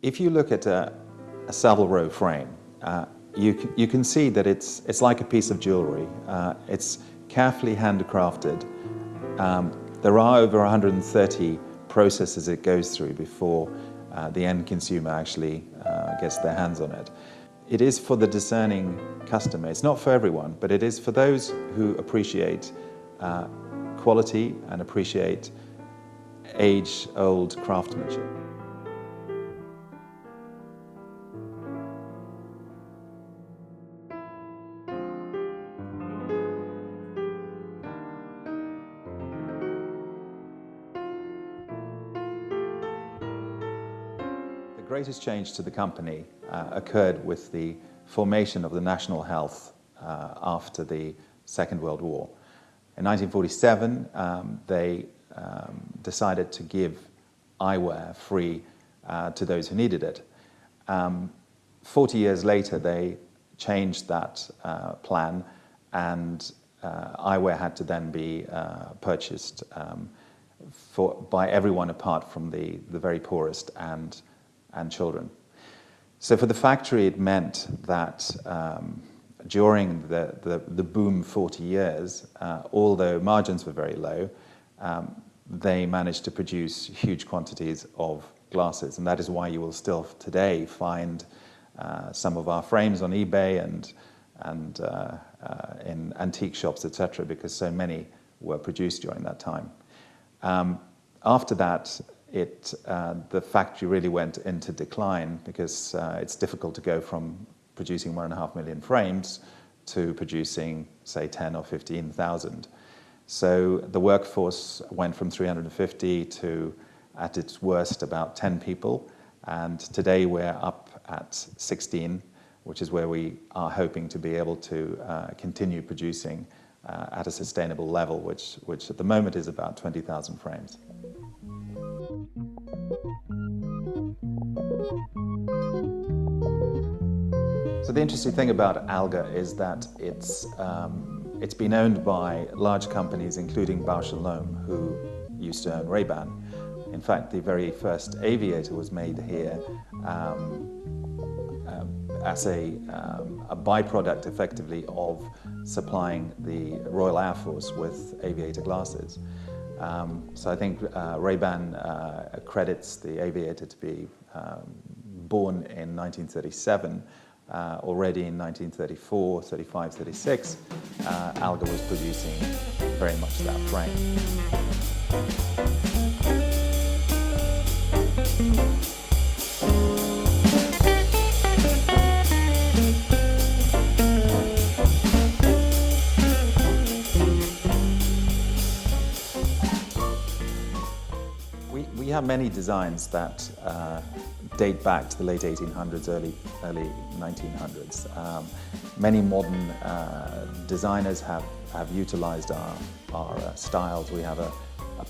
If you look at a Savile Row frame, you can see that it's like a piece of jewelry. It's carefully handcrafted. There are over 130 processes it goes through before the end consumer actually gets their hands on it. It is for the discerning customer. It's not for everyone, but it is for those who appreciate quality and appreciate age-old craftsmanship. The greatest change to the company occurred with the formation of the national health after the Second World War. In 1947, they decided to give eyewear free to those who needed it. 40 years later, they changed that plan, and eyewear had to then be purchased by everyone apart from the very poorest and children. So for the factory, it meant that during the boom 40 years, although margins were very low, they managed to produce huge quantities of glasses, and that is why you will still today find some of our frames on eBay and in antique shops, etc., because so many were produced during that time. After that, the factory really went into decline because it's difficult to go from producing 1.5 million frames to producing, say, 10 or 15,000. So the workforce went from 350 to, at its worst, about 10 people. And today we're up at 16, which is where we are hoping to be able to continue producing at a sustainable level, which at the moment is about 20,000 frames. So the interesting thing about Algha is that it's been owned by large companies, including Bausch & Lomb, who used to own Ray-Ban. In fact, the very first aviator was made here as a byproduct, effectively, of supplying the Royal Air Force with aviator glasses. So I think Ray-Ban credits the aviator to be born in 1937. Already in 1934, 35, 36, Algha was producing very much that frame. We have many designs that date back to the late 1800s, early 1900s. Many modern designers have utilized our styles. We have a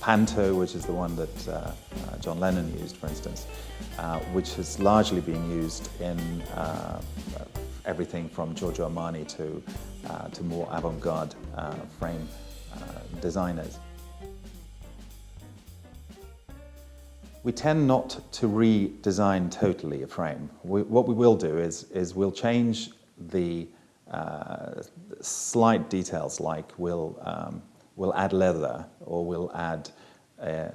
panto, which is the one that John Lennon used, for instance, which has largely been used in everything from Giorgio Armani to more avant-garde frame designers. We tend not to redesign totally a frame. What we will do is we'll change the slight details, like we'll add leather or we'll add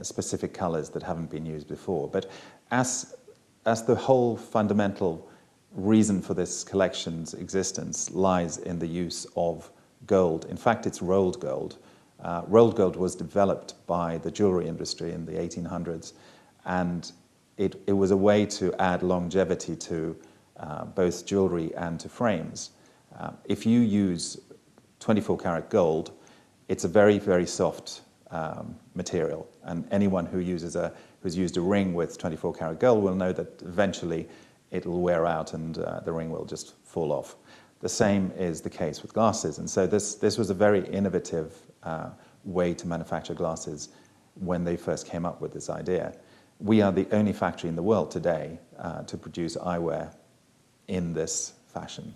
specific colors that haven't been used before. But as the whole fundamental reason for this collection's existence lies in the use of gold. In fact, it's rolled gold. Rolled gold was developed by the jewelry industry in the 1800s. And it was a way to add longevity to both jewelry and to frames. If you use 24-karat gold, it's a very, very soft material. And anyone who's used a ring with 24-karat gold will know that eventually it'll wear out and the ring will just fall off. The same is the case with glasses. And so this was a very innovative way to manufacture glasses when they first came up with this idea. We are the only factory in the world today to produce eyewear in this fashion.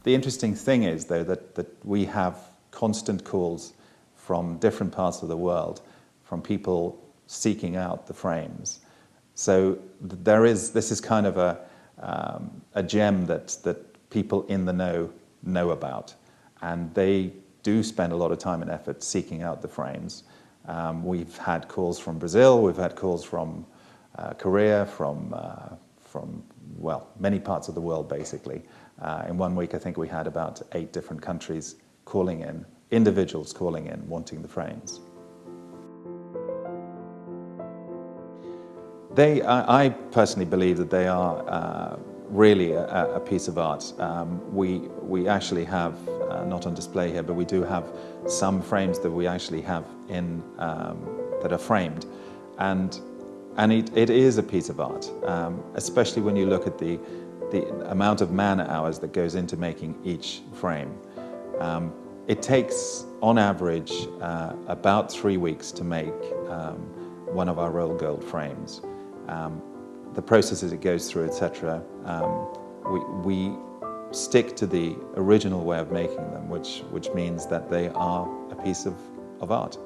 The interesting thing is, though, that we have constant calls from different parts of the world, from people seeking out the frames, So this is kind of a gem that people in the know about, and they do spend a lot of time and effort seeking out the frames. We've had calls from Brazil, we've had calls from Korea, from many parts of the world basically. In 1 week I think we had about 8 different countries calling in, individuals calling in, wanting the frames. I personally believe that they are really a piece of art. We actually have, not on display here, but we do have some frames that we actually have in that are framed, and it is a piece of art, especially when you look at the amount of man-hours that goes into making each frame. It takes, on average, about 3 weeks to make one of our rolled gold frames. The processes it goes through, etc. We stick to the original way of making them, which means that they are a piece of art.